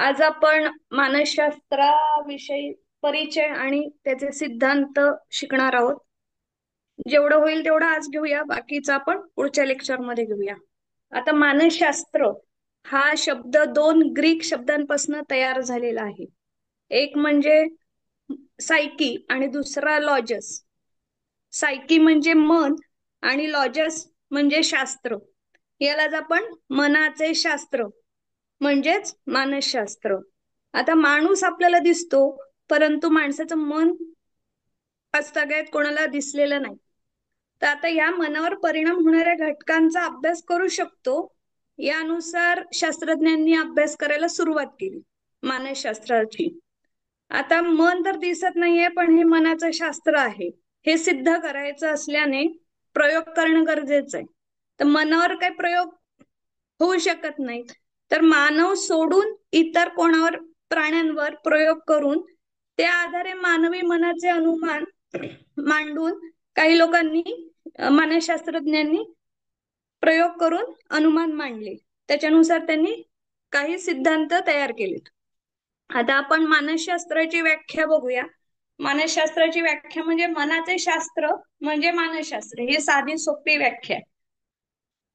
आज आपण मानसशास्त्राविषयी परिचय आणि त्याचे सिद्धांत शिकणार आहोत. जेवढं होईल तेवढं आज घेऊया, बाकीचं आपण पुढच्या लेक्चरमध्ये घेऊया. आता मानसशास्त्र हा शब्द दोन ग्रीक शब्दांपासून तयार झालेला आहे. एक म्हणजे सायकी आणि दुसरा लॉजस. सायकी म्हणजे मन आणि लॉजस म्हणजे शास्त्र. यालाच आपण मनाचे शास्त्र म्हणजेच मानसशास्त्र. आता माणूस आपल्याला दिसतो, परंतु माणसाचं मन आजतागायत कोणाला दिसलेलं नाही. तर आता या मनावर परिणाम होणाऱ्या घटकांचा अभ्यास करू शकतो. यानुसार शास्त्रज्ञांनी अभ्यास करायला सुरुवात केली मानसशास्त्राची. आता मन तर दिसत नाहीये, पण हे मनाचं शास्त्र आहे हे सिद्ध करायचं असल्याने प्रयोग करणं गरजेचं आहे. तर मनावर काही प्रयोग होऊ शकत नाहीत, तर मानव सोडून इतर कोणावर, प्राण्यांवर प्रयोग करून त्या आधारे मानवी मनाचे अनुमान मांडून काही लोकांनी, मानसशास्त्रज्ञांनी प्रयोग करून अनुमान मांडले. त्याच्यानुसार त्यांनी काही सिद्धांत तयार केलेत. आता आपण मानसशास्त्राची व्याख्या बघूया. मानसशास्त्राची व्याख्या म्हणजे मनाचे शास्त्र म्हणजे मानसशास्त्र, ही साधी सोपी व्याख्या आहे.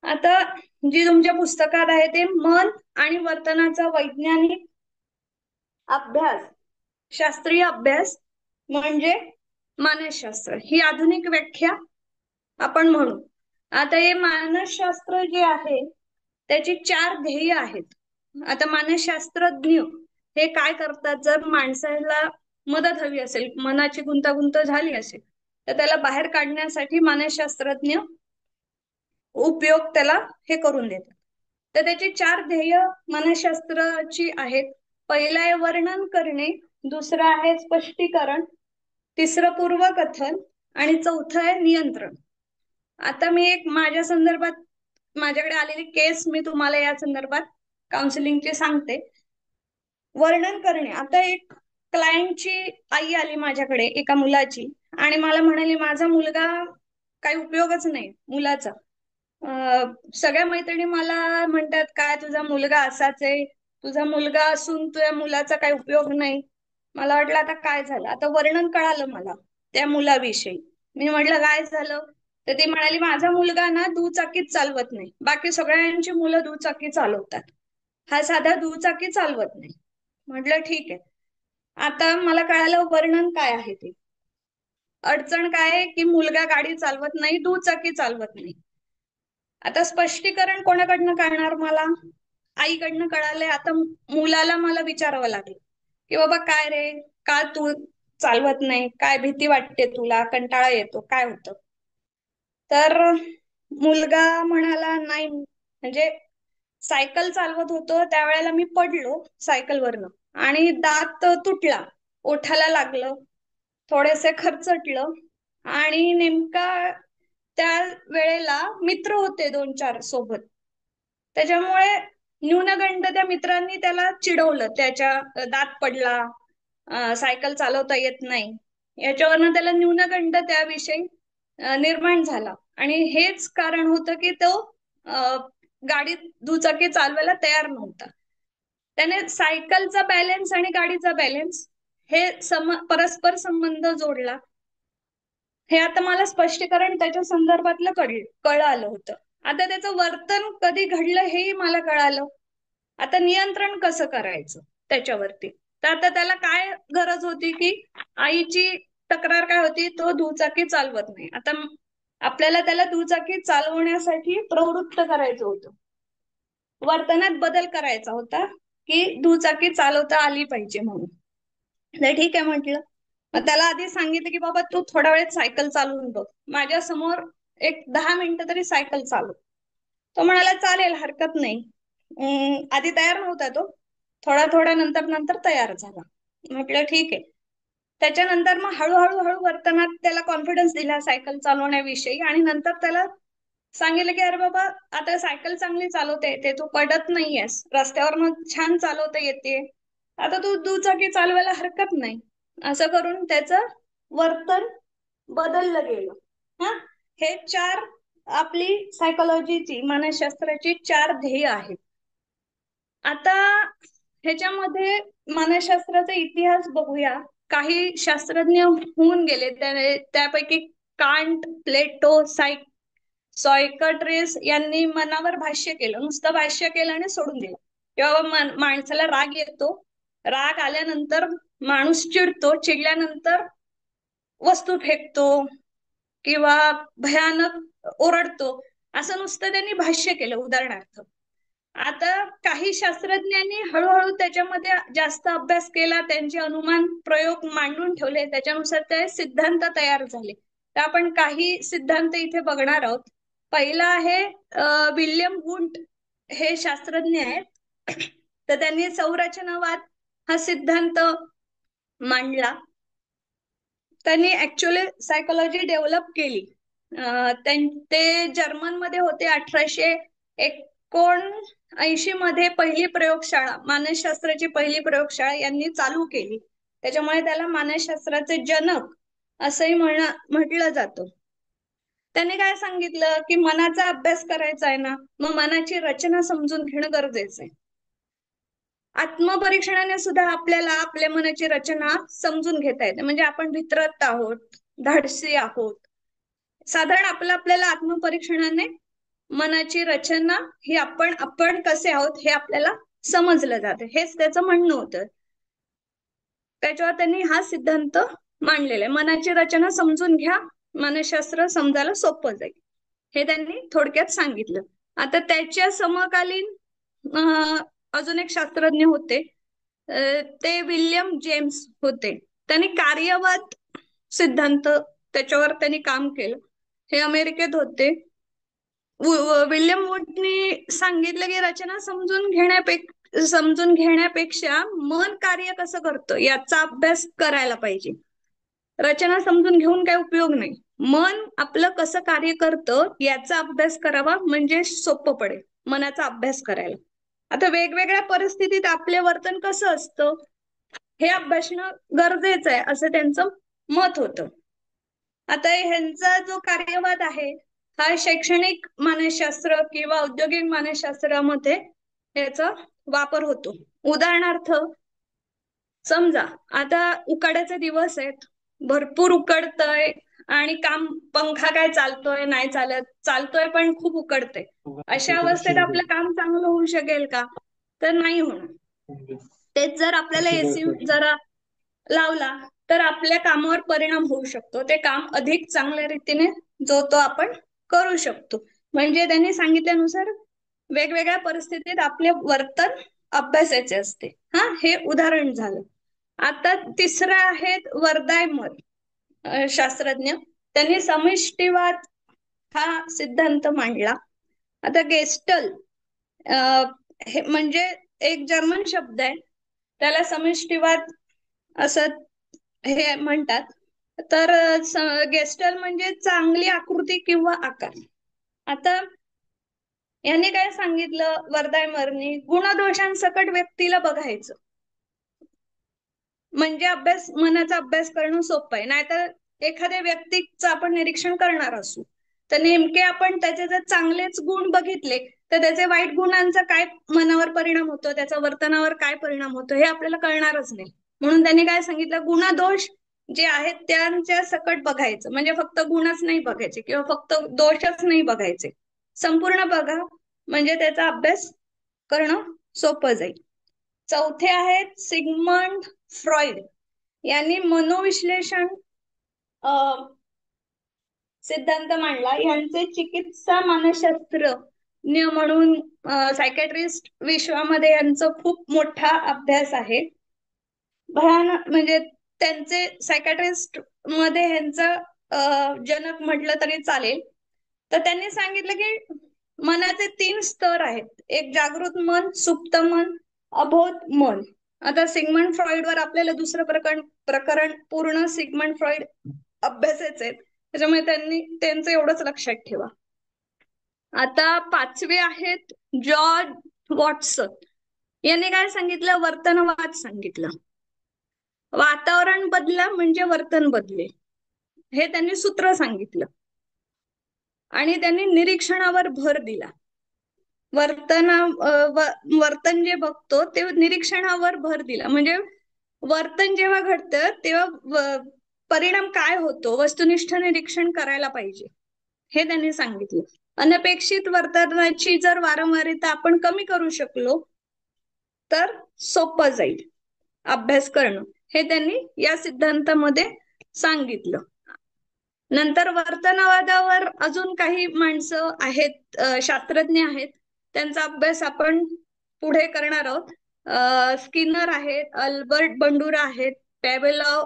आता जी तुमच्या पुस्तकात आहे ते मन आणि वर्तनाचा वैज्ञानिक अभ्यास, शास्त्रीय अभ्यास म्हणजे मानसशास्त्र, ही आधुनिक व्याख्या आपण म्हणू. आता हे मानसशास्त्र जे आहे त्याची 4 ध्येय आहेत. आता मानसशास्त्रज्ञ हे काय करतात, जर माणसाला मदत हवी असेल, मनाची गुंतागुंत झाली असेल, तर त्याला बाहेर काढण्यासाठी मानसशास्त्रज्ञ उपयोग त्याला हे करून देतात. तर त्याची 4 ध्येय मानसशास्त्राची आहेत. पहिलं आहे वर्णन करणे, दुसरं आहे स्पष्टीकरण, तिसरं पूर्वकथन आणि चौथं आहे नियंत्रण. आता मी एक माझ्या संदर्भात माझ्याकडे आलेली केस मी तुम्हाला या संदर्भात काउन्सिलिंगची सांगते. वर्णन करणे. आता एक क्लायंटची आई आली माझ्याकडे एका मुलाची आणि मला म्हणाली माझा मुलगा काही उपयोगच नाही मुलाचा. सगळ्या मैत्रिणी मला म्हणतात काय तुझा मुलगा असाच आहे, तुझा मुलगा असून तुझ्या मुलाचा काही उपयोग नाही. मला वाटलं आता काय झालं. आता वर्णन कळालं मला त्या मुलाविषयी. मी म्हटलं काय झालं, तर ती म्हणाली माझा मुलगा ना दुचाकीच चालवत नाही, बाकी सगळ्यांची मुलं दुचाकी चालवतात, हा साधा दुचाकी चालवत नाही. म्हटलं ठीक आहे. आता मला कळालं वर्णन काय आहे ते. अडचण काय आहे की मुलगा गाडी चालवत नाही, दुचाकी चालवत नाही. आता स्पष्टीकरण कोणाकडनं कळणार मला, आईकडनं कळालंय. आता मुलाला मला विचारावं लागेल की बाबा काय रे, का तू चालवत नाही, काय भीती वाटते तुला, कंटाळा येतो, काय होतं. तर मुलगा म्हणाला नाही, म्हणजे सायकल चालवत होतो त्यावेळेला मी पडलो सायकलवरनं आणि दात तुटला, ओठाला लागलं, थोडेसे खरचटलं आणि नेमका त्या वेळेला मित्र होते 2-4 सोबत. त्याच्यामुळे न्यूनगंड त्या मित्रांनी त्याला चिडवलं, त्याच्या दात पडला, सायकल चालवता येत नाही, याच्यावरनं त्याला न्यूनगंड त्याविषयी निर्माण झाला. आणि हेच कारण होतं की तो गाडी दुचाकी चालवायला तयार नव्हता. त्याने सायकलचा बॅलन्स आणि गाडीचा बॅलन्स हे परस्पर संबंध जोडला. हे आता मला स्पष्टीकरण त्याच्या संदर्भातलं कळालं होतं. आता त्याचं वर्तन कधी घडलं हेही मला कळालं. आता नियंत्रण कसं करायचं त्याच्यावरती. तर आता त्याला काय गरज होती की आईची तक्रार काय होती, तो दुचाकी चालवत नाही. आता आपल्याला त्याला दुचाकी चालवण्यासाठी प्रवृत्त करायचं होतं, वर्तनात बदल करायचा होता की दुचाकी चालवता आली पाहिजे म्हणून. तर ठीक आहे म्हटलं. मग त्याला आधी सांगितलं की बाबा तू थोडा वेळ सायकल चालवून बघ, माझ्या समोर एक 10 मिनिटं तरी सायकल चालव. तो म्हणाला चालेल, हरकत नाही. आधी तयार नव्हता तो, थोडा थोडा नंतर नंतर तयार झाला. म्हटलं ठीक आहे. त्याच्यानंतर मग हळूहळू वर्तनात त्याला कॉन्फिडन्स दिला सायकल चालवण्याविषयी आणि नंतर त्याला सांगितलं की अरे बाबा आता सायकल चांगली चालवता येते, तू पडत नाहीयेस, रस्त्यावर छान चालवता येते, आता तू दुचाकी चालवायला हरकत नाही. असं करून त्याचं वर्तन बदललं गेलं. हा, हे 4 आपली सायकोलॉजीची, मानसशास्त्राची 4 ध्येय आहेत. आता ह्याच्यामध्ये मानसशास्त्राचा इतिहास बघूया. काही शास्त्रज्ञ होऊन गेले, त्यापैकी कांट, प्लेटो, सॉयकट्रेस यांनी मनावर भाष्य केलं. नुसतं भाष्य केलं आणि सोडून दिलं. तेव्हा माणसाला राग येतो, राग आल्यानंतर माणूस चिडतो, चिडल्यानंतर वस्तू फेकतो किंवा भयानक ओरडतो. असं नुसतं त्यांनी भाष्य केलं उदाहरणार्थ. आता काही शास्त्रज्ञांनी हळूहळू त्याच्यामध्ये जास्त अभ्यास केला, त्यांचे अनुमान प्रयोग मांडून ठेवले, त्याच्यानुसार ते सिद्धांत तयार झाले. तर आपण काही सिद्धांत इथे बघणार आहोत. पहिला आहे विल्यम वुंट, हे शास्त्रज्ञ आहेत. तर त्यांनी संरचनावाद हा सिद्धांत मांडला. त्यांनी ऍक्च्युअली सायकोलॉजी डेव्हलप केली. ते जर्मन मध्ये होते. 1879 मध्ये पहिली प्रयोगशाळा, मानसशास्त्राची पहिली प्रयोगशाळा यांनी चालू केली. त्याच्यामुळे त्याला मानसशास्त्राचे जनक असंही म्हटलं जातं. त्यांनी काय सांगितलं की मनाचा अभ्यास करायचा आहे ना, मग मनाची रचना समजून घेणं गरजेचं आहे. आत्मपरीक्षणाने सुद्धा आपल्याला आपल्या मनाची रचना समजून घेता येते. म्हणजे आपण भित्रत आहोत, धाडसी आहोत. साधारण आपल्याला आत्मपरीक्षणाने मनाची रचना ही आपण कसे आहोत हे आपल्याला समजलं जातं. हेच त्याचं म्हणणं होतं. त्याच्यावर त्यांनी हा सिद्धांत मांडलेला आहे. मनाची रचना समजून घ्या, मानसशास्त्र समजायला सोपं जाईल, हे त्यांनी थोडक्यात सांगितलं. आता त्याच्या समकालीन अजून एक शास्त्रज्ञ होते, ते विल्यम जेम्स होते. त्यांनी कार्यवाद सिद्धांत त्याच्यावर त्यांनी काम केलं. हे अमेरिकेत होते. विल्यम वुडनी सांगितलं की रचना समजून घेण्यापेक्षा मन कार्य कसं करतं याचा अभ्यास करायला पाहिजे. रचना समजून घेऊन काही उपयोग नाही. मन आपलं कसं कार्य करतं याचा अभ्यास करावा, म्हणजे सोपं पडेल मनाचा अभ्यास करायला. आता वेगवेगळ्या परिस्थितीत आपले वर्तन कसं असतं हे अभ्यासणं गरजेचं आहे, असं त्यांचं मत होतं. आता ह्यांचा जो कार्यवाद आहे हा शैक्षणिक मानसशास्त्र किंवा औद्योगिक मानसशास्त्रामध्ये याचा वापर होतो. उदाहरणार्थ, समजा आता उकाड्याचे दिवस आहेत, भरपूर उकडतंय आणि पंखा काय चालतोय नाही चालतोय पण खूप उकडतंय. अशा अवस्थेत आपलं काम चांगलं होऊ शकेल का? तर नाही होणार. तेच जर आपल्याला एसी जरा लावला तर आपल्या कामावर परिणाम होऊ शकतो. ते काम अधिक चांगल्या रीतीने तो आपण करू शकतो. म्हणजे त्यांनी सांगितल्यानुसार वेगवेगळ्या परिस्थितीत आपले वर्तन अभ्यासाचे असते. हे उदाहरण झालं. आता तिसरं आहेत वर्दायमर शास्त्रज्ञ. त्यांनी समिष्टीवाद हा सिद्धांत मांडला. आता गेस्टल हे म्हणजे एक जर्मन शब्द आहे, त्याला समिष्टीवाद असं हे म्हणतात. तर गेस्टल म्हणजे चांगली आकृती किंवा आकार. आता यांनी काय सांगितलं वर्दायमरनी, गुणदोषांसकट व्यक्तीला बघायचं म्हणजे मनाचा अभ्यास करणं सोपं आहे. नाहीतर एखाद्या व्यक्तीचं आपण निरीक्षण करणार असू तर नेमके आपण त्याचे जर चांगलेच गुण बघितले तर त्याचे वाईट गुणांचा काय मनावर परिणाम होतो, त्याच्या वर्तनावर काय परिणाम होतो हे आपल्याला कळणारच नाही. म्हणून त्यांनी काय सांगितलं, गुणदोष जे आहेत त्यांच्या सकट बघायचं. म्हणजे फक्त गुणच नाही बघायचे किंवा फक्त दोषच नाही बघायचे, संपूर्ण बघा, म्हणजे त्याचा अभ्यास करणं सोपं जाईल. चौथे आहेत सिगमंड फ्रॉइड. यांनी मनोविश्लेषण सिद्धांत मांडला. यांचे चिकित्सा मानसशास्त्र म्हणून सायकॅट्रिस्ट विश्वामध्ये यांचा खूप मोठा अभ्यास आहे. भयानक म्हणजे त्यांचे सायकॅट्रिस्ट मध्ये ह्यांचा जनक म्हटलं तरी चालेल. तर त्यांनी सांगितलं की मनाचे 3 स्तर आहेत, एक जागृत मन, सुप्त मन, अबोध मन. आता सिगमंड फ्रॉइड वर आपल्याला दुसरं प्रकरण पूर्ण सिगमंड फ्रॉइड अभ्यासाचे आहेत, त्याच्यामुळे त्यांचं एवढंच लक्षात ठेवा. आता 5वे आहेत जॉर्ज वॉटसन. यांनी काय सांगितलं, वर्तनवाद सांगितलं. वातावरण बदला म्हणजे वर्तन बदले, हे त्यांनी सूत्र सांगितलं आणि त्यांनी निरीक्षणावर भर दिला. वर्तन जे बघतो ते निरीक्षणावर भर दिला. म्हणजे वर्तन जेव्हा घडतं तेव्हा परिणाम काय होतो वस्तुनिष्ठ निरीक्षण करायला पाहिजे, हे त्यांनी सांगितलं. अनपेक्षित वर्तनाची जर वारंवारिता आपण कमी करू शकलो तर सोपं जाईल अभ्यास करणं, हे त्यांनी या सिद्धांतामध्ये सांगितलं. नंतर वर्तनवादावर अजून काही माणसं आहेत, शास्त्रज्ञ आहेत, त्यांचा अभ्यास आपण पुढे करणार आहोत. स्किनर आहेत, अल्बर्ट बंडुरा आहेत, पॅवेलॉव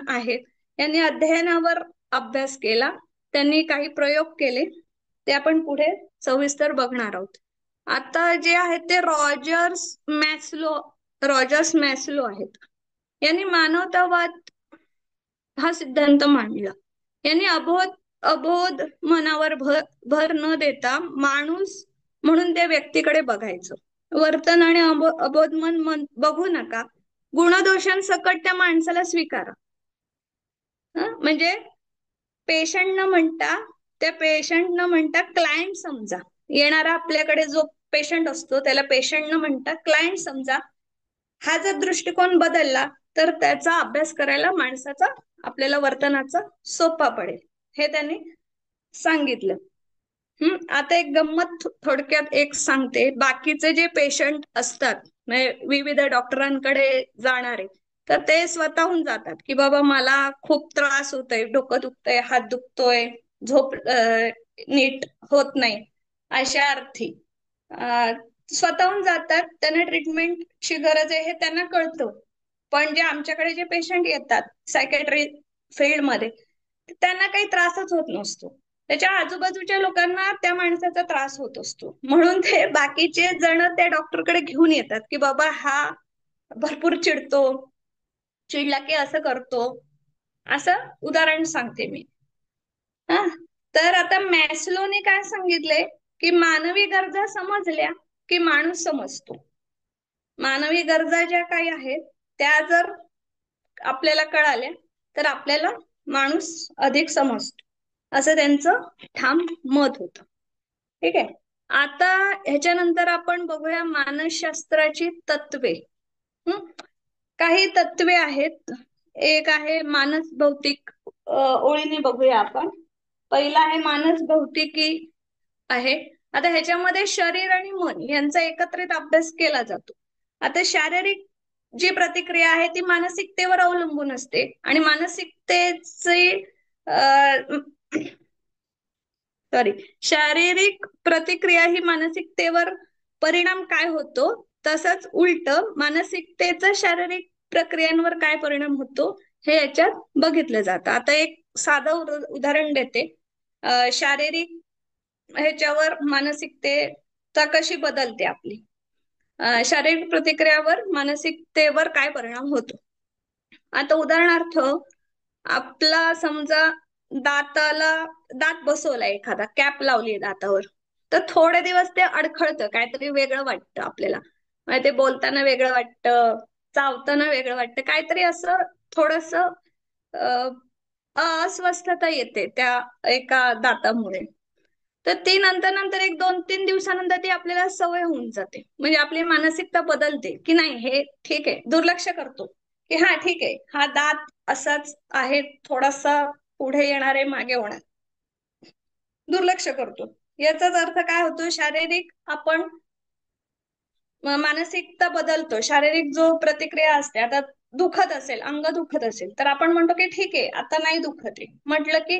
आहेत. यांनी अध्ययनावर अभ्यास केला, त्यांनी काही प्रयोग केले, ते आपण पुढे सविस्तर बघणार आहोत. आता जे आहेत ते रॉजर्स मॅस्लो आहेत. यांनी मानवतावाद हा सिद्धांत मांडला. यांनी अबोध मनावर भर न देता माणूस म्हणून त्या व्यक्तीकडे बघायचं. वर्तन आणि अबोध मन बघू नका, गुणदोषांसकट त्या माणसाला स्वीकारा. म्हणजे पेशंट न म्हणता क्लायंट समजा. येणारा आपल्याकडे जो पेशंट असतो त्याला पेशंट न म्हणता क्लायंट समजा. हा जर दृष्टिकोन बदलला तर त्याचा अभ्यास करायला माणसाचा आपल्याला वर्तनाचा सोपा पडेल, हे त्यांनी सांगितलं. आता एक गंमत थोडक्यात एक सांगते. बाकीचे जे पेशंट असतात, म्हणजे विविध डॉक्टरांकडे जाणारे, तर ते स्वतःहून जातात की बाबा मला खूप त्रास होतोय, डोकं दुखतंय, हात दुखतोय, झोप नीट होत नाही, अशा अर्थी स्वतःहून जातात. त्यांना ट्रीटमेंटची गरज आहे हे त्यांना कळतं. पण जे आमच्याकडे जे पेशंट येतात सायकॅट्री फील्डमध्ये, त्यांना काही त्रासच होत नसतो, त्याच्या आजूबाजूच्या लोकांना त्या माणसाचा त्रास होत असतो. म्हणून ते बाकीचे जण त्या डॉक्टरकडे घेऊन येतात की बाबा हा भरपूर चिडतो, चिडला की असं करतो. असं उदाहरण सांगते मी. हा, तर आता मॅस्लोने काय सांगितलंय की मानवी गरजा समजल्या की माणूस समजतो. मानवी गरजा ज्या काही आहेत त्या जर आपल्याला कळाल्या तर आपल्याला माणूस अधिक समजतो, असं त्यांचं ठाम मत होतं. ठीक आहे. आता ह्याच्यानंतर आपण बघूया मानसशास्त्राची तत्वे. काही तत्वे आहेत. एक आहे मानस भौतिक, ओळीने बघूया आपण. पहिला आहे मानस भौतिकी आहे. आता ह्याच्यामध्ये शरीर आणि मन यांचा एकत्रित अभ्यास केला जातो. आता शारीरिक जी प्रतिक्रिया आहे ती मानसिकतेवर अवलंबून असते आणि मानसिकतेची सॉरी शारीरिक प्रतिक्रिया ही मानसिकतेवर परिणाम काय होतो, तसंच उलट मानसिकतेचा शारीरिक प्रक्रियांवर काय परिणाम होतो हे याच्यात बघितलं जातं. आता एक साधं उदाहरण देते. शारीरिक ह्याच्यावर मानसिकतेचा कशी बदलते आपली, शारीरिक प्रतिक्रियावर मानसिकतेवर काय परिणाम होतो. आता उदाहरणार्थ आपला समजा दात बसवला, एखादा कॅप लावली दातावर, तर थोडे दिवस ते अडखळतं, काहीतरी वेगळं वाटतं आपल्याला. म्हणजे ते बोलताना वेगळं वाटतं, चावताना वेगळं वाटतं, काहीतरी असं थोडस अस्वस्थता येते त्या एका दातामुळे. तर ती नंतर नंतर एक 2-3 दिवसानंतर ती आपल्याला सवय होऊन जाते. म्हणजे आपली मानसिकता बदलते की नाही हे ठीक आहे, दुर्लक्ष करतो की हा ठीक आहे, हा दात असाच आहे, थोडासा पुढे येणार आहे, मागे होणार, दुर्लक्ष करतो. याचाच अर्थ काय होतो, शारीरिक आपण मानसिकता बदलतो. शारीरिक जो प्रतिक्रिया असते, आता दुखत असेल, अंग दुखत असेल तर आपण म्हणतो की ठीक आहे आता नाही दुखत आहे, म्हटलं की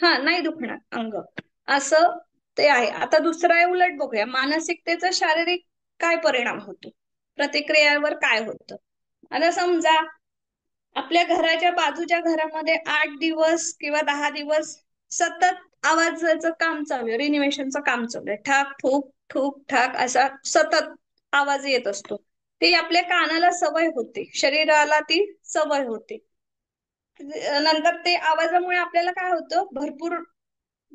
हा नाही दुखणार अंग, असं ते आहे. आता दुसरा आहे उलट बघूया, मानसिकतेचा शारीरिक काय परिणाम होतो, प्रतिक्रियावर काय होतं. आता समजा आपल्या घराच्या बाजूच्या घरामध्ये 8 दिवस किंवा 10 दिवस सतत आवाजाचं काम चालू आहे, रिनिवेशनचं काम चालू आहे, ठाक ठूक ठूक ठाक असा सतत आवाज येत असतो. ती आपल्या कानाला सवय होते, शरीराला ती सवय होते. नंतर ते आवाजामुळे आपल्याला काय होतं, भरपूर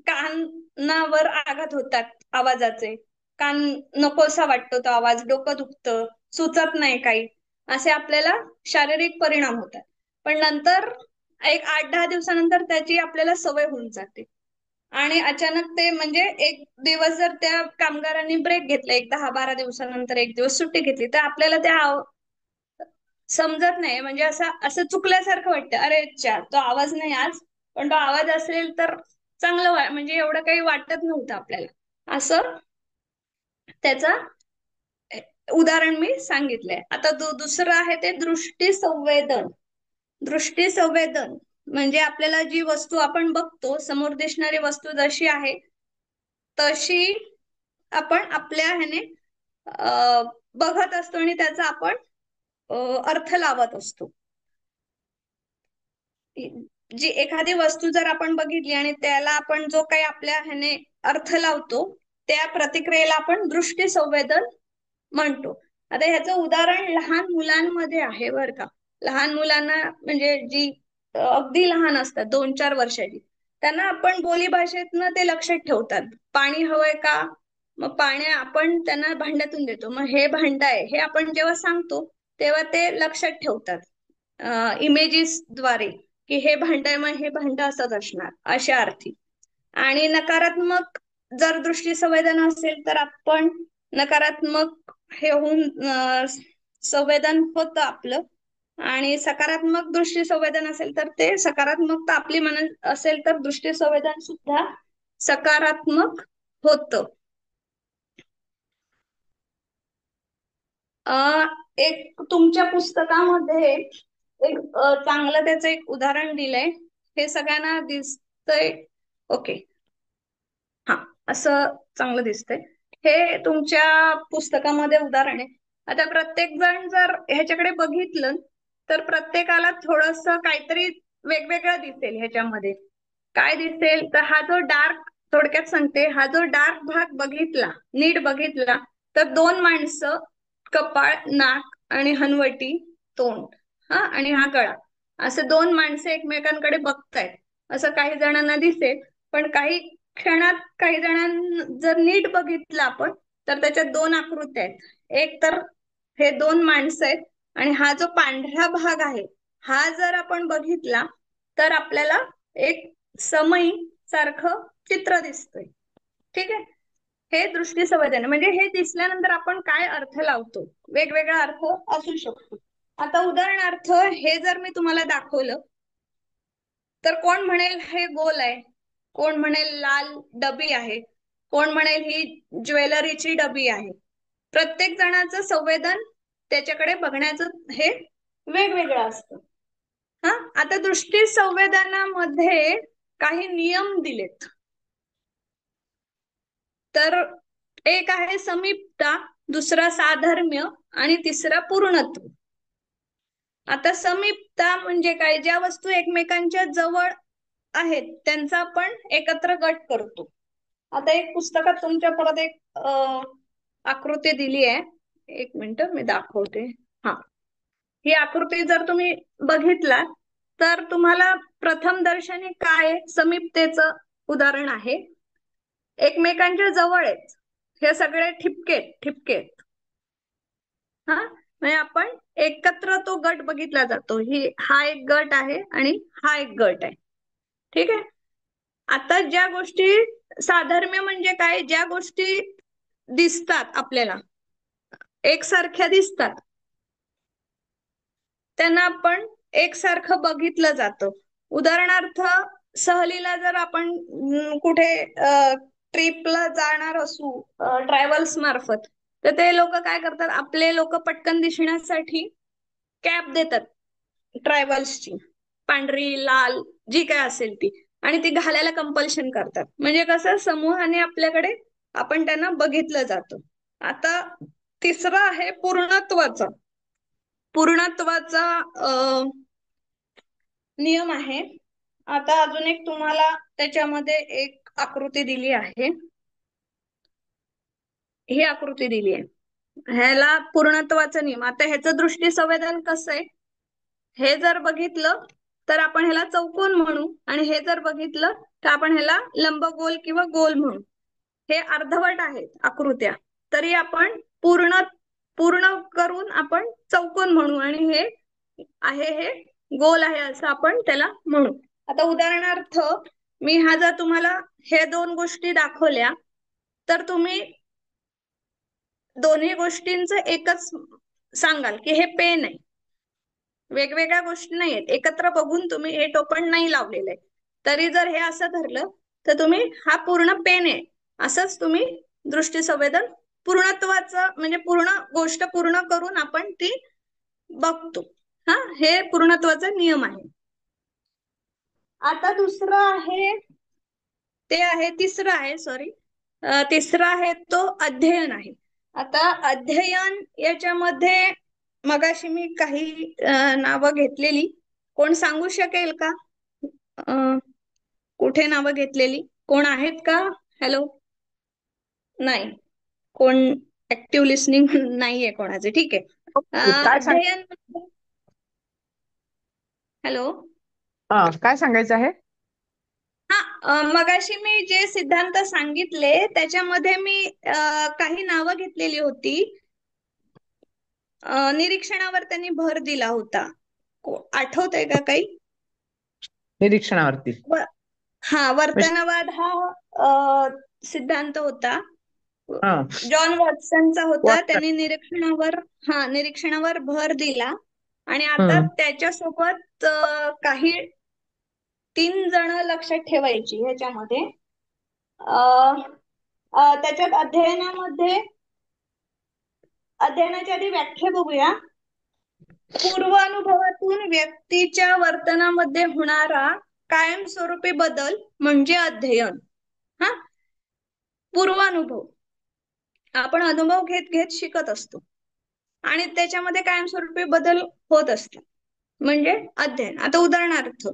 कानावर आघात होतात आवाजाचे, कान नकोसा वाटतो तो आवाज, डोकं दुखतं, सुचत नाही काही, असे आपल्याला शारीरिक परिणाम होतात. पण नंतर एक 8-10 दिवसानंतर त्याची आपल्याला सवय होऊन जाते. आणि अचानक ते म्हणजे एक दिवस जर त्या कामगारांनी ब्रेक घेतला, एक 10-12 दिवसानंतर एक दिवस सुट्टी घेतली, तर आपल्याला त्या समजत नाही, म्हणजे असं असं चुकल्यासारखं वाटतं. अरे अच्छा, तो आवाज नाही आज, पण तो आवाज असेल तर चांगलं म्हणजे एवढं काही वाटत नव्हतं आपल्याला असं. त्याचा उदाहरण मी सांगितलंय. आता दुसरं आहे ते दृष्टी संवेदन. दृष्टी संवेदन म्हणजे आपल्याला जी वस्तू आपण बघतो, समोर दिसणारी वस्तू जशी आहे तशी आपण आपल्या ह्याने बघत असतो आणि त्याचा आपण अर्थ लावत असतो. जी एखादी वस्तू जर आपण बघितली आणि त्याला आपण जो काही आपल्या ह्याने अर्थ लावतो, त्या प्रतिक्रियेला आपण दृष्टी संवेदन म्हणतो. आता ह्याचं उदाहरण लहान मुलांमध्ये आहे बरं का. लहान मुलांना म्हणजे जी अगदी लहान असतात 2-4 वर्षाची, त्यांना आपण बोलीभाषेतनं ते लक्षात ठेवतात. पाणी हवंय का, मग पाणी आपण त्यांना भांड्यातून देतो, मग हे भांड आहे हे आपण जेव्हा सांगतो तेव्हा ते लक्षात ठेवतात इमेजेस द्वारे, की हे भांड आहे मग हे भांड असंच असणार अशा अर्थी. आणि नकारात्मक जर दृष्टी संवेदन असेल तर आपण नकारात्मक हे होऊन संवेदन होतं आपलं. आणि सकारात्मक दृष्टी संवेदन असेल तर ते सकारात्मकता आपली म्हणत असेल तर दृष्टी संवेदन सुद्धा सकारात्मक होतं. एक तुमच्या पुस्तकामध्ये एक चांगलं त्याचं एक उदाहरण दिलंय, हे सगळ्यांना दिसतंय. ओके, हा, असं चांगलं दिसतंय. हे तुमच्या पुस्तकामध्ये उदाहरण आहे. आता प्रत्येक जण जर ह्याच्याकडे बघितलं तर प्रत्येकाला थोडस काहीतरी वेगवेगळं दिसेल. ह्याच्यामध्ये काय दिसेल तर हा जो डार्क, थोडक्यात सांगते, हा जो डार्क भाग बघितला, नीट बघितला, तर दोन माणसं, कपाळ, नाक आणि हनवटी, तोंड, हा, आणि हा गळा, असे दोन माणसं एकमेकांकडे बघतायत असं काही जणांना दिसेल. पण काही क्षणात काही जणांना जर नीट बघितलं आपण तर त्याच्यात दोन आकृत्या आहेत. एक तर हे दोन माणसं आहेत आणि हा जो पांढरा भाग आहे हा जर आपण बघितला तर आपल्याला एक समई सारखं चित्र दिसतंय. ठीक आहे, हे दृष्टी संवेदन म्हणजे हे दिसल्यानंतर आपण काय अर्थ लावतो, वेगवेगळा अर्थ असू शकतो. आता उदाहरणार्थ हे जर मी तुम्हाला दाखवलं तर कोण म्हणेल हे गोल आहे, कोण म्हणेल लाल डबी आहे, कोण म्हणेल ही ज्वेलरीची डबी आहे. प्रत्येक जणाचं संवेदन त्याच्याकडे बघण्याचं हे वेगवेगळं असतं. हा, आता दृष्टी संवेदनामध्ये काही नियम दिलेत. तर एक आहे समीपता, दुसरा साधर्म्य आणि तिसरा पूर्णत्व. आता समीपता म्हणजे काय, ज्या वस्तू एकमेकांच्या जवळ आहेत त्यांचा आपण एकत्र गट करतो. आता एक पुस्तकात तुमच्या परत एक आकृती दिली आहे, एक मिनिट मी दाखवते. हा, ही आकृती जर तुम्ही बघितला तर तुम्हाला प्रथम दर्शनी काय समीपतेचं उदाहरण आहे. एकमेकांच्या जवळ आहेत, हे सगळे ठिपके ठिपके, हा, म्हणजे आपण एकत्र तो गट बघितला जातो. हा एक गट आहे आणि हा एक गट आहे. ठीक आहे, आता ज्या गोष्टी साधर्म्य म्हणजे काय, ज्या गोष्टी दिसतात आपल्याला एकसारख्या दिसतात त्यांना आपण एकसारखं बघितलं जातं. उदाहरणार्थ सहलीला जर आपण कुठे ट्रिपला जाणार असू ट्रॅव्हल्स मार्फत, तर ते लोक काय करतात, आपले लोक पटकन दिसण्यासाठी कॅप देतात ट्रॅव्हल्सची, पांढरी लाल जी काय असेल ती, आणि ती घालायला कंपल्शन करतात. म्हणजे कसं समूहाने आपल्याकडे आपण त्यांना बघितलं जातं. आता तिसरं आहे पूर्णत्वाचं. पूर्णत्वाचा नियम आहे. आता अजून एक तुम्हाला त्याच्यामध्ये एक आकृती दिली आहे, ही आकृती दिली आहे, ह्याला पूर्णत्वाचा नियम. आता ह्याचं दृष्टी संवेदन कसं आहे, हे जर बघितलं तर आपण ह्याला चौकोन म्हणू आणि हे जर बघितलं तर आपण ह्याला लंबगोल किंवा गोल म्हणू. हे अर्धवट आहेत आकृत्या, तरी आपण पूर्ण पूर्ण करून आपण चौकोन म्हणू आणि हे आहे हे गोल आहे असं आपण त्याला म्हणू. आता उदाहरणार्थ मी हा जर तुम्हाला हे दोन गोष्टी दाखवल्या तर तुम्ही दोन्ही गोष्टींचं एकच सांगाल की हे पेन आहे. वेगवेगळ्या गोष्टी नाही आहेत, एकत्र बघून तुम्ही हे टोपण नाही लावलेलं आहे, तरी जर हे असं धरलं तर तुम्ही हा पूर्ण पेन आहे असंच तुम्ही दृष्टी संवेदन पूर्णत्वाचं म्हणजे पूर्ण गोष्ट पूर्ण करून आपण ती बघतो. हा, हे पूर्णत्वाचा नियम आहे. आता दुसरं आहे ते आहे, तिसरं आहे, सॉरी, तिसरा आहे तो अध्ययन आहे. आता अध्ययन याच्यामध्ये मगाशी मी काही नावं घेतलेली, कोण सांगू शकेल का कुठे नावं घेतलेली? कोण आहेत का? हॅलो, नाही, कोण ऍक्टिव्ह लिस्निंग नाहीये कोणाचे, ठीक आहे. काय सांग अध्ययन, हॅलो, काय सांगायचं आहे? हा, मगाशी मी जे सिद्धांत सांगितले त्याच्यामध्ये मी काही नावं घेतलेली होती. निरीक्षणावर त्यांनी भर दिला होता. आठवतंय का काही? निरीक्षणावरती. हा, म्हणजे वर्तनवाद हा सिद्धांत होता. हा, जॉन वॉटसनचा होता. वाटतं. त्यांनी निरीक्षणावर भर दिला. आणि आता हम्म. त्याच्यासोबत काही 3 जण लक्षात ठेवायची ह्याच्यामध्ये. त्याच्यात अध्ययनाच्या आधी व्याख्या बघूया. पूर्व अनुभवातून व्यक्तीच्या वर्तनामध्ये होणारा कायमस्वरूपी बदल म्हणजे अध्ययन. हा, पूर्वानुभव, आपण अनुभव घेत घेत शिकत असतो आणि त्याच्यामध्ये कायमस्वरूपी बदल होत असतात म्हणजे अध्ययन. आता उदाहरणार्थ,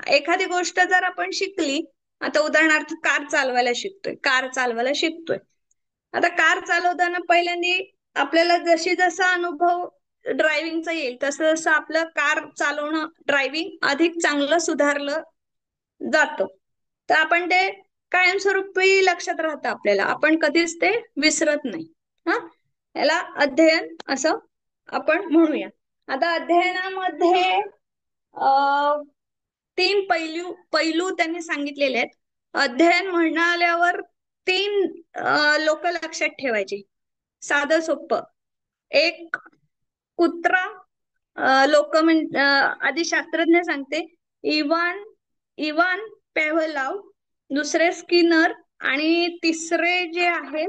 एखादी गोष्ट जर आपण शिकली, आता उदाहरणार्थ कार चालवायला शिकतोय. आता कार चालवताना पहिल्यांदा आपल्याला जसा अनुभव ड्रायव्हिंगचा येईल तसं तसं आपलं कार चालवणं, ड्रायव्हिंग अधिक चांगलं सुधारलं जातं. तर आपण ते कायमस्वरूपी लक्षात राहतं आपल्याला, आपण कधीच ते विसरत नाही. हा, याला अध्ययन असं आपण म्हणूया. आता अध्ययनामध्ये अ 3 पैलू त्यांनी सांगितलेले आहेत. अध्ययन म्हणाल्यावर 3 लोक लक्षात ठेवायचे, साधं सोपं. एक, कुत्रा, लोक आधी शास्त्रज्ञ सांगते, इवान इवान पेव्हलॉव, दुसरे स्किनर आणि तिसरे जे आहे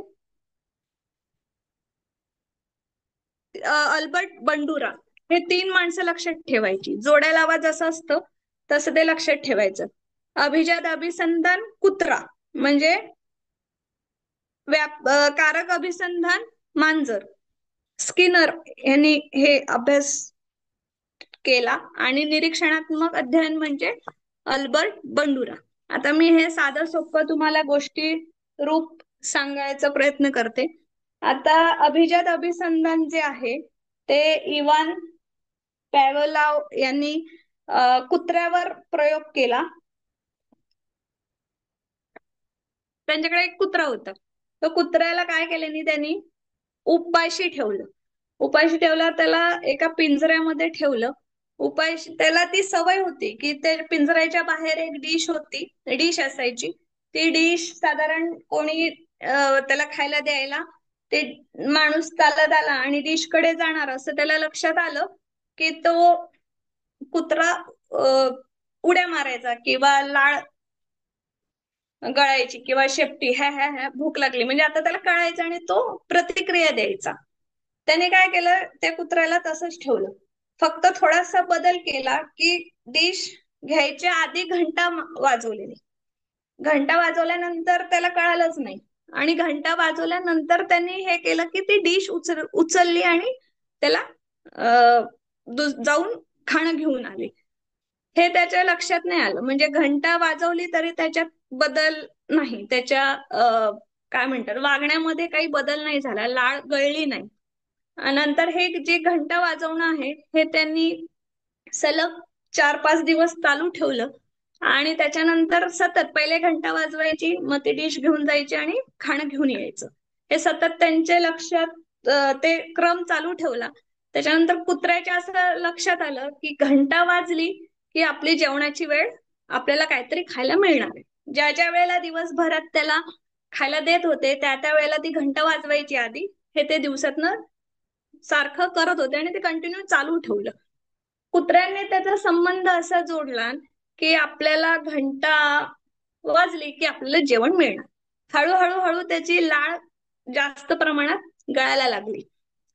अल्बर्ट बंडुरा. हे 3 माणसं लक्षात ठेवायची. जोड्या लावा जसं असतं तसं ते लक्षात ठेवायचं. अभिजात अभिसंधान कुत्रा म्हणजे कारक अभिसंधान मांजर. स्किनर यांनी हे अभ्यास केला आणि निरीक्षणात्मक अध्ययन म्हणजे अल्बर्ट बंडुरा. आता मी हे साधं सोपं तुम्हाला गोष्टी रूप सांगायचा प्रयत्न करते. आता अभिजात अभिसंधान जे आहे ते इवान पॅवलाव यांनी कुत्र्यावर प्रयोग केला. त्यांच्याकडे एक कुत्रा होता. तो कुत्र्याला काय केल्याने त्यांनी उपाशी ठेवलं. उपाशी ठेवल्यावर त्याला एका पिंजऱ्यामध्ये ठेवलं. त्याला ती सवय होती की ते पिंजऱ्याच्या बाहेर एक डिश असायची. ती डिश साधारण कोणी त्याला खायला द्यायला ते माणूस चालत आला आणि डिश कडे जाणार असं त्याला लक्षात आलं की तो कुत्रा उड्या मारायचा किंवा लाळ गळायची किंवा शेपटी ह्या ह्या ह्या भूक लागली म्हणजे आता त्याला कळायचं आणि तो प्रतिक्रिया द्यायचा. त्याने काय केलं, त्या कुत्र्याला तसंच ठेवलं. फक्त थोडासा बदल केला की डिश घ्यायच्या आधी घंटा वाजवलेली. घंटा वाजवल्यानंतर त्याला कळालंच नाही आणि घंटा वाजवल्यानंतर त्यांनी हे केलं की ती डिश उचलली आणि त्याला जाऊन खाणं घेऊन आले. हे त्याच्या लक्षात नाही आलं. म्हणजे घंटा वाजवली तरी त्याच्यात बदल नाही, त्याच्या काय म्हणतात वागण्यामध्ये काही बदल नाही झाला, लाळ गळली नाही. नंतर हे जे घंटा वाजवणं आहे हे त्यांनी सलग 4-5 दिवस चालू ठेवलं आणि त्याच्यानंतर सतत पहिले घंटा वाजवायची, मग ती डिश घेऊन जायची आणि खाणं घेऊन यायचं. हे सतत त्यांच्या लक्षात ते क्रम चालू ठेवला. त्याच्यानंतर कुत्र्याच्या असं लक्षात आलं की घंटा वाजली की आपली जेवणाची वेळ आपल्याला काहीतरी खायला मिळणार आहे. ज्या ज्या वेळेला दिवसभरात त्याला खायला देत होते त्या त्या वेळेला ती घंटा वाजवायची आधी, हे ते दिवसातनं सारखं करत होते आणि ते कंटिन्यू चालू ठेवलं. कुत्र्यांनी त्याचा संबंध असा जोडला की आपल्याला घंटा वाजली की आपल्याला जेवण मिळणार. हळूहळू हळू त्याची लाळ जास्त प्रमाणात गळायला लागली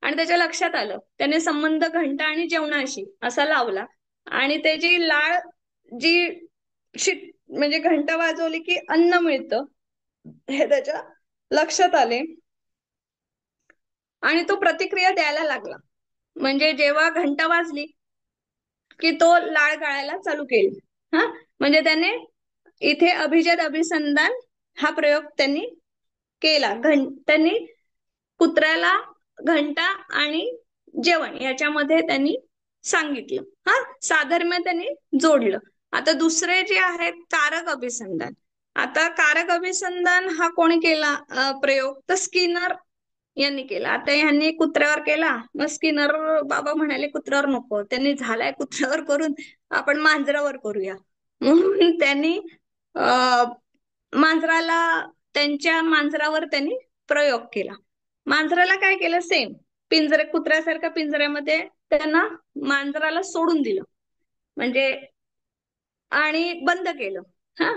आणि त्याच्या लक्षात आलं, त्याने संबंध घंटा आणि जेवणाशी असा लावला. आणि त्याची लाळ जी शिट म्हणजे घंटा वाजवली की अन्न मिळतं हे त्याच्या लक्षात आले आणि तो प्रतिक्रिया द्यायला लागला. म्हणजे जेव्हा घंटा वाजली की तो लाळ गाळायला चालू केली. हा, म्हणजे त्याने इथे अभिजात अभिसंधान हा प्रयोग त्यांनी केला. त्यांनी कुत्र्याला घंटा आणि जेवण याच्यामध्ये त्यांनी सांगितलं. हा, साधर्म्य त्यांनी जोडलं. आता दुसरे जे आहेत कारक अभिसंधान. आता कारक अभिसंधान हा कोणी केला प्रयोग, तर स्किनर यांनी केला. आता ह्यांनी कुत्र्यावर केला, मग स्किनर बाबा म्हणाले कुत्र्यावर नको, त्यांनी झालाय कुत्र्यावर करून आपण मांजरावर करूया. म्हणून त्यांनी मांजराला, त्यांच्या मांजरावर त्यांनी प्रयोग केला. मांजराला काय केलं, सेम कुत्र्यासारख्या पिंजऱ्यामध्ये त्यांना मांजराला सोडून दिलं म्हणजे आणि बंद केलं. हा,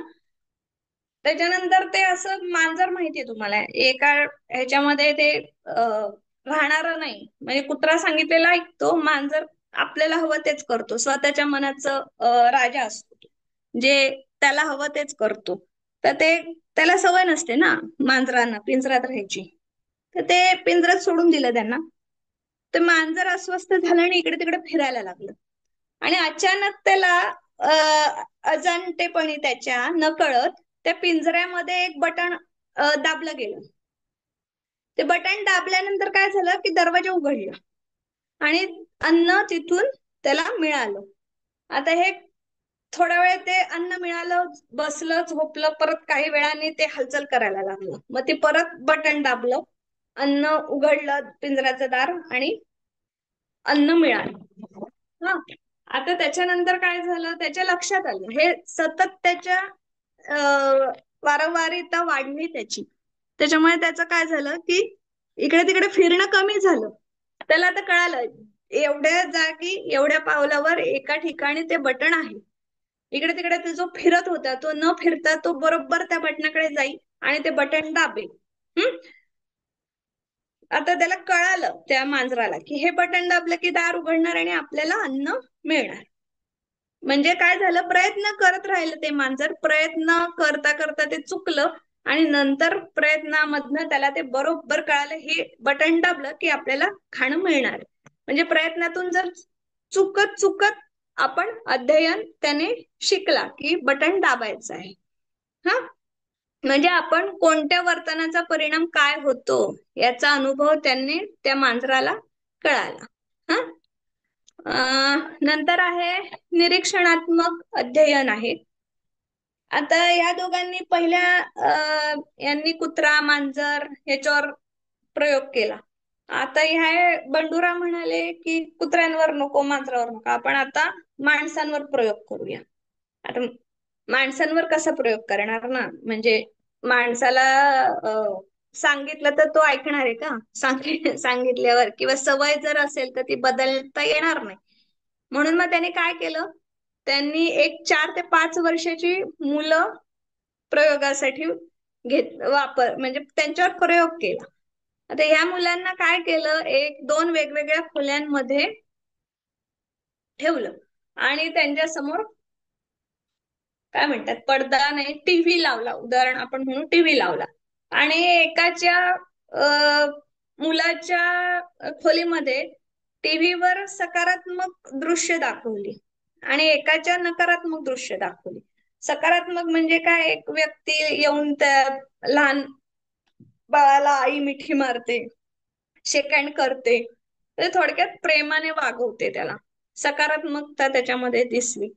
त्याच्यानंतर ते असं मांजर माहितीये तुम्हाला एका ह्याच्यामध्ये ते राहणार नाही. म्हणजे कुत्रा सांगितलेला ऐकतो, मांजर आपल्याला हवं तेच करतो. स्वतःच्या मनाचं राजा असतो, जे त्याला हवं तेच करतो. तर ते त्याला सवय नसते ना मांजरांना पिंजरात राहायची, तर ते पिंजरात सोडून दिलं त्यांना. ते मांजर अस्वस्थ झालं आणि इकडे तिकडे फिरायला लागलं आणि अचानक त्याला अजाणतेपणी त्याच्या नकळत त्या पिंजऱ्यामध्ये एक बटण दाबलं गेलं. ते बटण दाबल्यानंतर काय झालं की दरवाजा उघडला आणि अन्न तिथून त्याला मिळालं. आता हे थोड्या वेळ ते अन्न मिळालं, बसलं, झोपलं, परत काही वेळाने ते हालचाल करायला लागलं. मग ते परत बटन दाबलं, अन्न उघडलं पिंजऱ्याचं दार आणि अन्न मिळालं. हा, आता त्याच्यानंतर काय झालं, त्याच्या लक्षात आलं हे सतत त्याच्या वारंवारिता वाढली त्याची. त्याच्यामुळे त्याचं काय झालं की इकडे तिकडे फिरणं कमी झालं. त्याला आता कळालं एवढ्या जागी एवढ्या पावलावर एका ठिकाणी ते बटण आहे. इकडे तिकडे तो जो फिरत होता तो न फिरता तो बरोबर त्या बटनाकडे जाईल आणि ते बटन दाबेल. आता त्याला कळालं त्या मांजराला की हे बटन दाबलं की दार उघडणार आणि आपल्याला अन्न मिळणार. म्हणजे काय झालं, प्रयत्न करत राहिलं ते मांजर, प्रयत्न करता करता ते चुकलं आणि नंतर प्रयत्नामधनं त्याला ते बरोबर कळालं हे बटन दाबलं की आपल्याला खाणं मिळणार. म्हणजे प्रयत्नातून जर चुकत चुकत आपण अध्ययन त्याने शिकला की बटन दाबायचं आहे. हा, म्हणजे आपण कोणत्या वर्तनाचा परिणाम काय होतो याचा अनुभव त्यांनी त्या मांजराला कळाला. हा, नंतर आहे निरीक्षणात्मक अध्ययन आहे. आता या दोघांनी पहिल्या यांनी कुत्रा मांजर याच्यावर प्रयोग केला. आता ह्या बंडूरा म्हणाले की कुत्र्यांवर नको मांजरावर नको, आपण आता माणसांवर प्रयोग करूया. आता माणसांवर कसा प्रयोग करणार ना, म्हणजे माणसाला सांगितलं तर तो ऐकणार आहे का, सांगितल्यावर किंवा सवय जर असेल तर ती बदलता येणार नाही. म्हणून मग त्यांनी काय केलं, त्यांनी एक 4 ते 5 वर्षाची मुलं प्रयोगासाठी म्हणजे त्यांच्यावर प्रयोग केला. आता ह्या मुलांना काय केलं, 1-2 वेगवेगळ्या खोल्यांमध्ये ठेवलं आणि त्यांच्या समोर काय म्हणतात पडदा नाही टीव्ही लावला, उदाहरण आपण म्हणून टीव्ही लावला आणि एकाच्या मुलाच्या खोलीमध्ये टीव्हीवर सकारात्मक दृश्य दाखवली आणि एकाच्या नकारात्मक दृश्य दाखवली. सकारात्मक म्हणजे काय, एक व्यक्ती येऊन त्या लहान बाळाला आई मिठी मारते, शेक हँड करते, तर थोडक्यात प्रेमाने वागवते त्याला, सकारात्मकता त्याच्यामध्ये दिसली.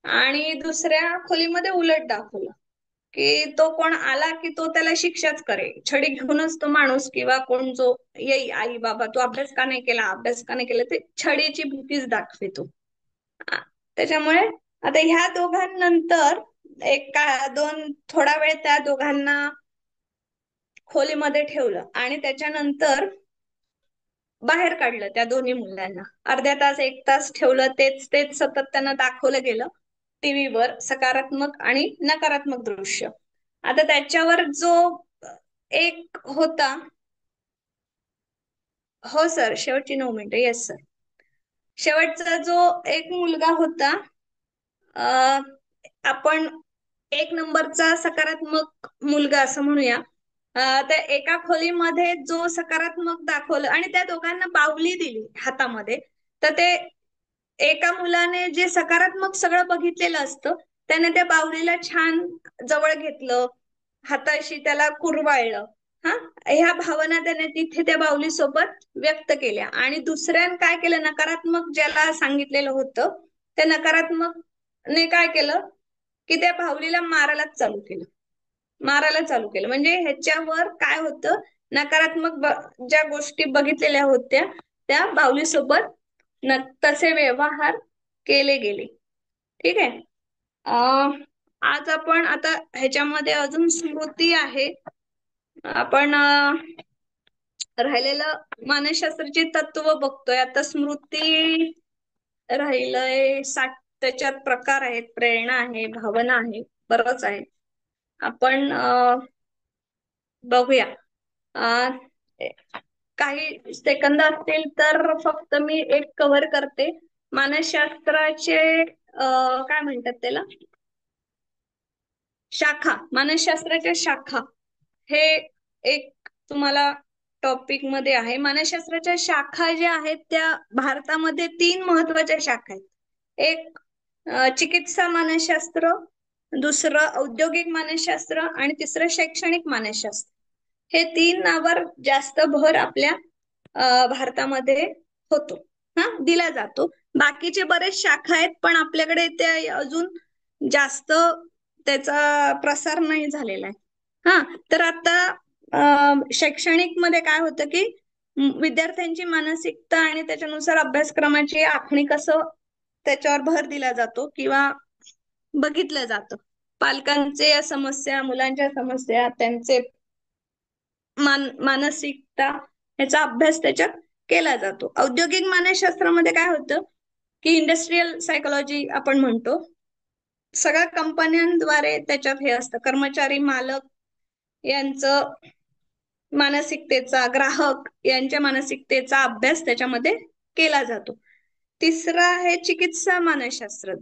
आणि दुसऱ्या खोलीमध्ये उलट दाखवलं की तो कोण आला की तो त्याला शिक्षाच करेल, छडी घेऊनच तो माणूस किंवा कोण जो येई, आई बाबा तू अभ्यास का नाही केला, अभ्यास का नाही केला, ते छडीची भीतीच दाखवितो. त्याच्यामुळे आता ह्या दोघांनंतर एक का दोन थोडा वेळ त्या दोघांना खोलीमध्ये ठेवलं आणि त्याच्यानंतर बाहेर काढलं त्या दोन्ही मुलांना. अर्ध्या तास एक तास ठेवलं, तेच तेच सतत त्यांना दाखवलं गेलं टीव्हीवर, सकारात्मक आणि नकारात्मक दृश्य. आता त्याच्यावर जो एक होता, हो सर शेवटची 9 मिनिटं, येस सर. शेवटचा जो एक मुलगा होता, आपण एक नंबरचा सकारात्मक मुलगा असं म्हणूया. त्या एका खोलीमध्ये जो सकारात्मक दाखवलं आणि त्या दोघांना बाहुली दिली हातामध्ये, तर ते एका मुलाने जे सकारात्मक सगळं बघितलेलं असतं त्याने त्या बाहुलीला छान जवळ घेतलं, हाताशी त्याला कुरवाळलं. हा, ह्या भावना त्याने तिथे त्या बाहुली सोबत व्यक्त केल्या. आणि दुसऱ्यानं काय केलं, नकारात्मक ज्याला सांगितलेलं होतं त्या नकारात्मक ने काय केलं की त्या बाहुलीला मारायला चालू केलं. म्हणजे ह्याच्यावर काय होतं, नकारात्मक ज्या गोष्टी बघितलेल्या होत्या त्या बाहुलीसोबत तसे व्यवहार केले गेले. ठीक आहे. आज आपण आता ह्याच्यामध्ये अजून स्मृती आहे. आपण राहिलेलं मानसशास्त्राचे तत्व बघतोय. आता स्मृती राहिलंय 60. त्याच्यात प्रकार आहेत, प्रेरणा आहे, भावना आहे, बरंच आहे. आपण बघूया. काही सेकंद असतील तर फक्त मी एक कव्हर करते. मानसशास्त्राचे काय म्हणतात त्याला, शाखा, मानसशास्त्राच्या शाखा हे एक तुम्हाला टॉपिक मध्ये आहे. मानसशास्त्राच्या शाखा ज्या आहेत त्या भारतामध्ये 3 महत्वाच्या शाखा आहेत. एक चिकित्सा मानसशास्त्र, दुसरं औद्योगिक मानसशास्त्र आणि तिसरं शैक्षणिक मानसशास्त्र. हे 3 जास्त भर आपल्या भारतामध्ये होतो, हा, दिला जातो. बाकीचे बरेच शाखा आहेत पण आपल्याकडे ते अजून जास्त त्याचा प्रसार नाही झालेला आहे. हा, तर आता शैक्षणिक मध्ये काय होतं की विद्यार्थ्यांची मानसिकता आणि त्याच्यानुसार अभ्यासक्रमाची आखणी कसं त्याच्यावर भर दिला जातो किंवा बघितलं जातं. पालकांच्या समस्या, मुलांच्या समस्या, त्यांचे मानसिकता याचा अभ्यास त्याच्यात केला जातो. औद्योगिक मानसशास्त्रामध्ये काय होतं की इंडस्ट्रियल सायकोलॉजी आपण म्हणतो. सगळ्या कंपन्यांद्वारे त्याच्यात हे असतं, कर्मचारी, मालक यांचं मानसिकतेचा, ग्राहक यांच्या मानसिकतेचा अभ्यास त्याच्यामध्ये केला जातो. तिसरं आहे चिकित्सा मानसशास्त्र.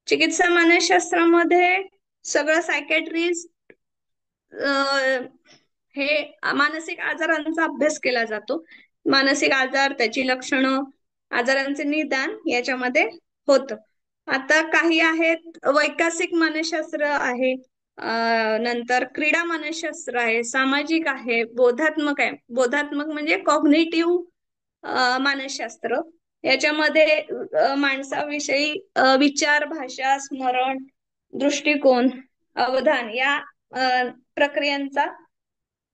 चिकित्सा मानसशास्त्रामध्ये सगळं सायकॅट्रिस्ट हे मानसिक आजारांचा अभ्यास केला जातो. मानसिक आजार, त्याची लक्षणं, आजारांचे निदान याच्यामध्ये होतं. आता काही आहेत वैकसिक मानसशास्त्र आहे, नंतर क्रीडा मानसशास्त्र आहे, सामाजिक आहे, बोधात्मक आहे. बोधात्मक म्हणजे कॉग्निटिव्ह मानसशास्त्र. याच्यामध्ये माणसाविषयी विचार, भाषा, स्मरण, दृष्टिकोन, अवधान या प्रक्रियांचा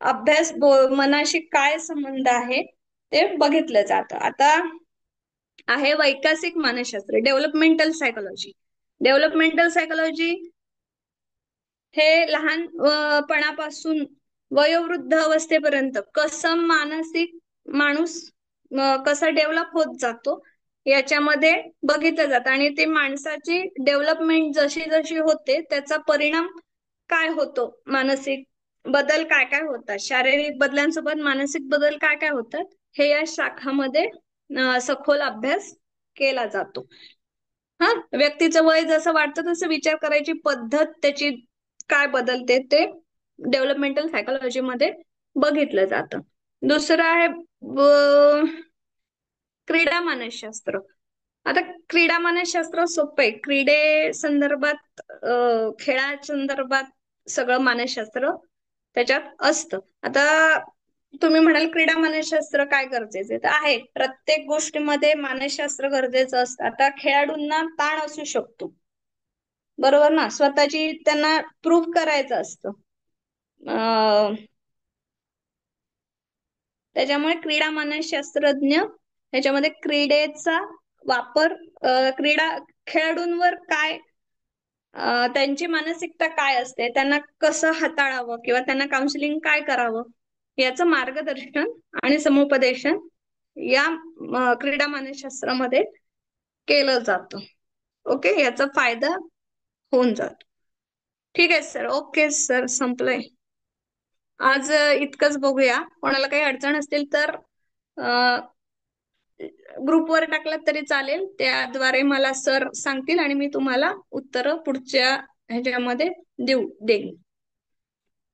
अभ्यास, मनाशी काय संबंध आहे ते बघितलं जातं. आता आहे वैकसिक मानसशास्त्र, डेव्हलपमेंटल सायकोलॉजी. डेव्हलपमेंटल सायकोलॉजी हे लहानपणापासून वयोवृद्ध अवस्थेपर्यंत कसं मानसिक माणूस कसा डेव्हलप होत जातो याच्यामध्ये बघितलं जातं. आणि ते माणसाची डेव्हलपमेंट जशी जशी होते त्याचा परिणाम काय होतो, मानसिक बदल काय काय होतात, शारीरिक बदलांसोबत मानसिक बदल काय काय होतात, हे या शाखामध्ये सखोल अभ्यास केला जातो. हा, व्यक्तीचं वय जसं वाढतं तसं विचार करायची पद्धत त्याची काय बदलते ते डेव्हलपमेंटल सायकोलॉजी मध्ये बघितलं जातं. दुसरं आहे क्रीडा मानसशास्त्र. आता क्रीडा मानसशास्त्र सोपं आहे. क्रीडे संदर्भात, खेळा संदर्भात सगळं मानसशास्त्र त्याच्यात असतं. आता तुम्ही म्हणाल क्रीडा मानसशास्त्र काय गरजेचं तर आहे, प्रत्येक गोष्टीमध्ये मानसशास्त्र गरजेचं असतं. आता खेळाडूंना ताण असू शकतो, बरोबर ना, स्वतःची त्यांना प्रूव्ह करायचं असतं. त्याच्यामुळे क्रीडा मानसशास्त्रज्ञ ह्याच्यामध्ये क्रीडेचा वापर, क्रीडा खेळाडूंवर काय त्यांची मानसिकता काय असते, त्यांना कसं हाताळावं किंवा त्यांना काउन्सिलिंग काय करावं याचं मार्गदर्शन आणि समुपदेशन या क्रीडा मानसशास्त्रामध्ये केलं जातं. ओके, याचा फायदा होऊन जातो. ठीक आहे सर. ओके सर, संपलंय आज. इतकंच बघूया. कोणाला काही अडचण असतील तर ग्रुपवर टाकलं तरी चालेल, त्याद्वारे मला सर सांगतील आणि मी तुम्हाला उत्तरं पुढच्या ह्याच्यामध्ये देईन.